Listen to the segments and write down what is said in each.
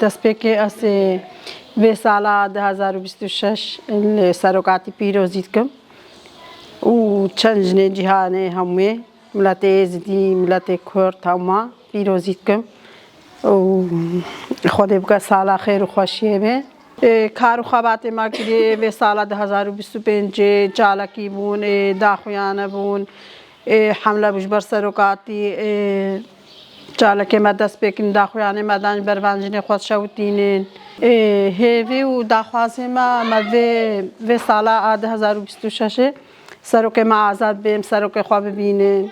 دست پێکێ ئەسێ وێ ساڵا 2026 سەرۆکاتی پیرۆزی دکەم و چەند ژنێ جیهانێ هەموێ ملەتێ ئێزدی ملەتێ کورد هەمووە پیرۆزی دکەم و خودێ بکە ساڵا خێر و خۆشیێ بێ کار و خەباتێ ماکردێ وێ ساڵا 2025 جالەکی بوون داخویانە بوون حملە بوش بەر سەرۆکاتی جالەکێمە دەست پێکردن داخویانێمە دانج بەربانجنێ خۆت شەوتینێن هێوێ و داخوازێمە ئەمە وێ ساڵا 2026 سەرۆکێمە ئازاد بێم سەرۆکێ خوا ببینێن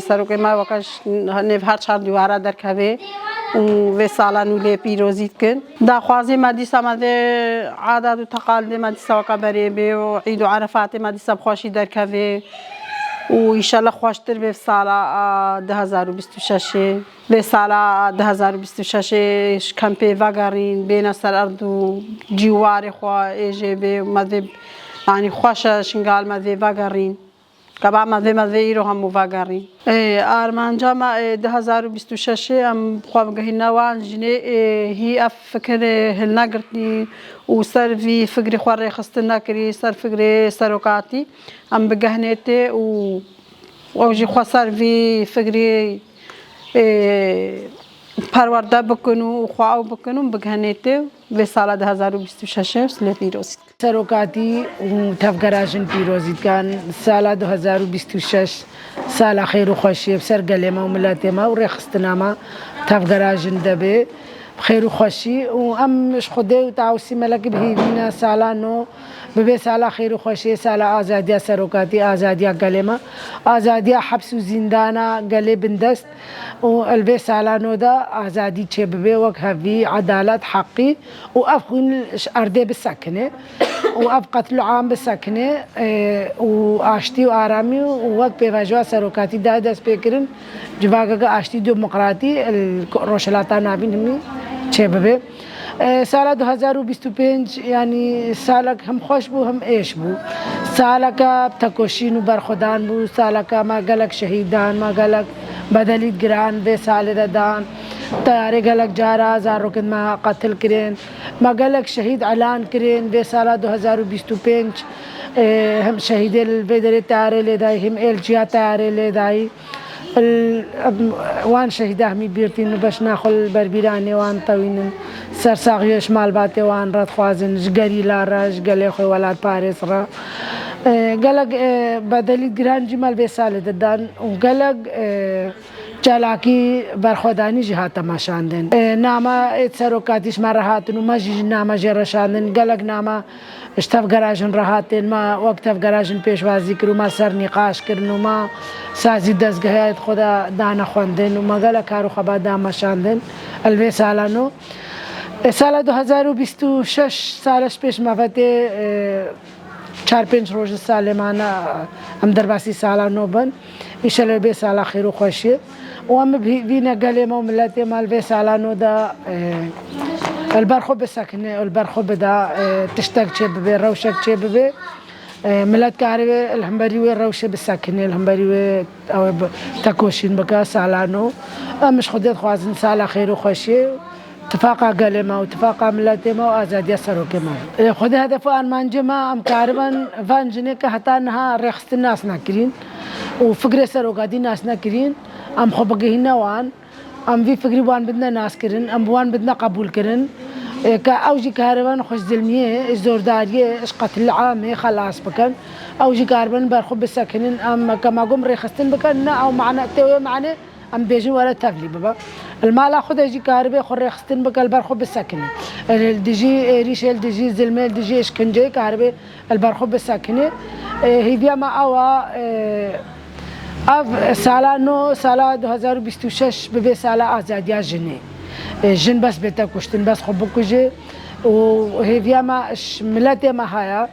سەرۆکێمە وەکەش نێڤ هەر چار دیوارە دەرکەوێ وێ ساڵان و لێ پیرۆزی دکن داخوازێمە دیسەمە وێ عادات و تەقالێمە دیسەوەکە بەرێ بێ و عید و عەرەفاتێمە دیسە بخۆشی دەرکەوێ و ئیشەڵە خۆشتر بێ ساڵا 2026 بێ ساڵا 2026 کەم پێ ڤەگەڕین بێنە سەر ئەرد و جیوارێ خوا ئێژێ بێ مەدێ ینی خۆشە شنگال مەدێ ڤەگەڕین کەبا مەدێ ئیرۆ هەموو ڤەگەڕین ئارمانجامە 2026 ئەم خوا بگەهینەوان ژنێ هی ئەف فکر هەلنەگرتنی و سەرڤی فکری خوا ڕێخستن نەکری سەر فکرێ سەرۆکاتی ئەم بگەهنێتێ و ئەوژی خوا سەرڤی فکری پەروەردە بکن و خوا ئەو بکن و بگەهنێتێ وێ ساڵا 2026 لێ پیرۆزی سەرۆکاتی و تەفگەراژن پیرۆزیتکان ساڵا 2026 ساڵا خێر و خۆشیە بسەر گەلێمە و ملەتێمە و ڕێخستنامە تەفگەراژن دەبێ خێر و خۆشی و ئەمش خودێ و تاوسی مەلەکی بهێوینە ساڵانۆ ببێ ساڵا خێر و خۆشیە ساڵا ئازادیە سەرۆکاتی ئازادیە گەلێمە ئازادیە حەبس و زیندانە گەلێ بندەست و ئەلبێ ساڵانۆدا ئازادی چێ ببێ وەک هەڤی عەدالەت حەقی و ئەف خوین ئەردێ بسەکنێ و ئەف قەتل عام بسەکنێ و ئاشتی و ئارامی و وەک پێڤەژوا سەرۆکاتی دا دەست پێکردن جڤاگەگە ئاشتی دموقراتی ڕۆژهەڵاتە نابین هەمی چێ ببێ ساڵا 2025 ینی ساڵک هەم خۆش بوو هەم ئێش بوو ساڵەکە تەکۆشین و بەرخۆدان بوو ساڵەکە ماگەلک شەهیددان ماگەلک بەدەلیت گران بێ ساڵێدەدان تیارێ گەلک جارە زارۆکردمە قەتل کرێن ماگەلک شەهید ئەلان کرێن بێ ساڵا 2025 هەم شەهیدێ بێ دەرێت تیارێ لێدای هەم ئێلجیا تیارێ لێدایی وان شەهیدا هەمی بیرتین و بەش ناخۆل بەربیرانێوان تەوینن سەرساغیێش مالباتێوان ڕەتخوازن ژگەری لاڕەش گەلێ خۆی وەلات پارێزڕە گەلک بەدەلیت گرانجی مەل بێ ساڵێ دەدان و گەلک چالاکی بەرخۆدانیژی هاتەماشاندن نامە سەرۆکاتیشمە ڕەهاتن و مەژی نامەژێ ڕەشاندن گەلک نامە تەفگەراژن ڕەهاتێن ما وەک تەفگەراژن پێشوازی کرد و ما سەر نیقاشکردن و ما سازی دەستگەهەیەت خۆدا دانە خوێندن و مەگەلە کار و خەبات دامەشاندن ئەلبێ ساڵانۆ ساڵە 2026 ساڵش پێش مەڤەتێ 4-5 ڕۆژە ساڵێمانە ئەم دەرباسی ساڵانۆ بن ئیشە لە بێ ساڵا خێر و خۆشیە و ئەمە بینە گەلێمە و ملەتێمە بێ ساڵانۆدا البەرخۆ بسەکنێ البەرخۆ بدا تشتێک چێ ببێ ڕەوشێک چێ ببێ ملەت کارێ هەمبەری وێ ڕەوشێ بسەکنێ هەمبەری وێ ئەوە تەکۆشین بکە ساڵانۆ ئەمش خودێت خوازن ساڵا خێر و خۆشیە تفاقا گەلێمە و تفاقا ملەتێمە و ئازادیە سەرۆکێمە خودی هەدەف ئارمانجێمە ئەم کاربن ڤانجنێ کە هەتا نەها ڕێخستن ناس نەکرین و فکرێ سەرۆکاتی ناس نەکرین ئەم خۆ بگەهینەوان ئەم وی فکری وان بدنە ناسکردن ئەم بوان بدنە قبولکردن کە ئەوژی کارەبان خۆشدڵمیە زۆرداریە ئش قەتل عامێ خەلاص بکەن ئەوژی کاربن بەرخۆ بسەکنن ئەم کەماگۆم ڕێخستن بکەن نە ئەو معنە تێوێ معنێ ئەم بێژن وەرە تەفلی ببە المالا خودێژی کاربێ خۆ ڕێخستن بکە بەرخۆ بسەکنێ دژی ئێریشێل دژی زلمێ دژی شکنجەی کاربێ بەرخۆ بسەکنێ هیڤیەمە ئەوە ئەف ساڵانۆ ساڵا 2026 ببێ ساڵا ئازادیا ژنێ ژن بەس بێتە کوشتن بەس خۆ بکوژێ و هێڤیەمە ملەتێمە هەیە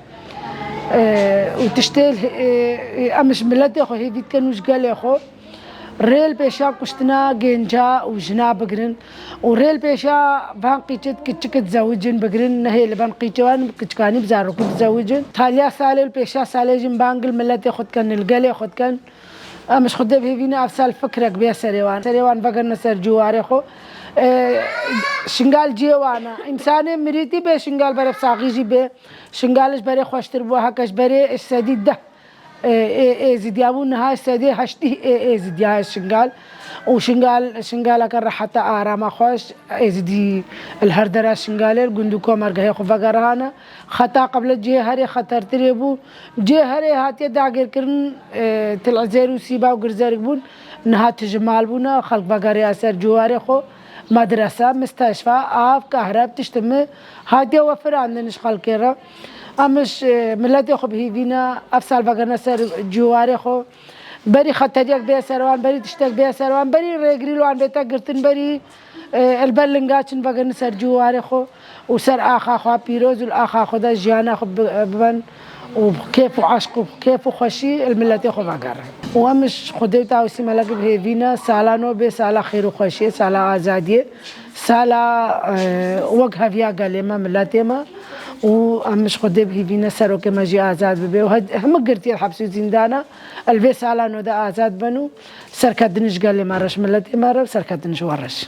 و تشتێ ئەمش ملەتێ خۆ هێڤیتکەن وش گەلێ خۆ ڕێل پێشا کوشتنا گەنجا و ژنا بگرن و ڕێل پێشا بان قیچت کچکت زەوجن بگرن نەهێ لە بان قیچەوان کچکانی بزارۆکو بزەوجن تالیا ساڵێ پێشا ساڵێژن بانگل ملەتێ خودکەن الگەلێ خودکەن ئەمش خودێ بهێڤینە ئەفسال فکرێک بێ سەرێوان بەگەرنە سەر جووارێ خۆ شنگال جیوانا انسان مریتی به شنگال برای ساقیجی به شنگالش برای خوشتر بو هکش برای استدی ده ازدیابون ها استدی هشتی ازدیای شنگال وشنگال كان حتى آرام خوش ازدي الهردرة شنگال الجندوكو مرجعه خفقرهانا خطا قبل جهري خطر تريبو جهري هاتي داغير كرن تلعزيرو سيبا وقرزارك بون نهات جمال بونا خلق بقاري أسر جواري خو مدرسة مستشفى آف كهرب تشتمي هاتي وفر عندنا خلق كيرا أمش ملاتي خو بهيفينا أفسال بقرنا سر جواري خو بری خطریک بیا سروان بری تشتک بیا سروان بری رگریلو عن بیتا گرتن بری البلنگاچن بگن سر جواره خو و سر آخا خو پیروز والآخا خو دا جیانا خو ببن وكيف عشق وكيف خوشي الملتي خو بقرة ومش خديو تاوسي ملك بهيفينا سالا نوبي سالا خير وخوشي سالا آزادية سالا وجه فيها قالما ملتي ما ومش خدي بهيفينا سرو كما جي آزاد ببي وهم قرتي الحبس زندانا البي سالا نو دا آزاد بنو سركدنش قال لي مرش ملتي مرة سركدنش ورش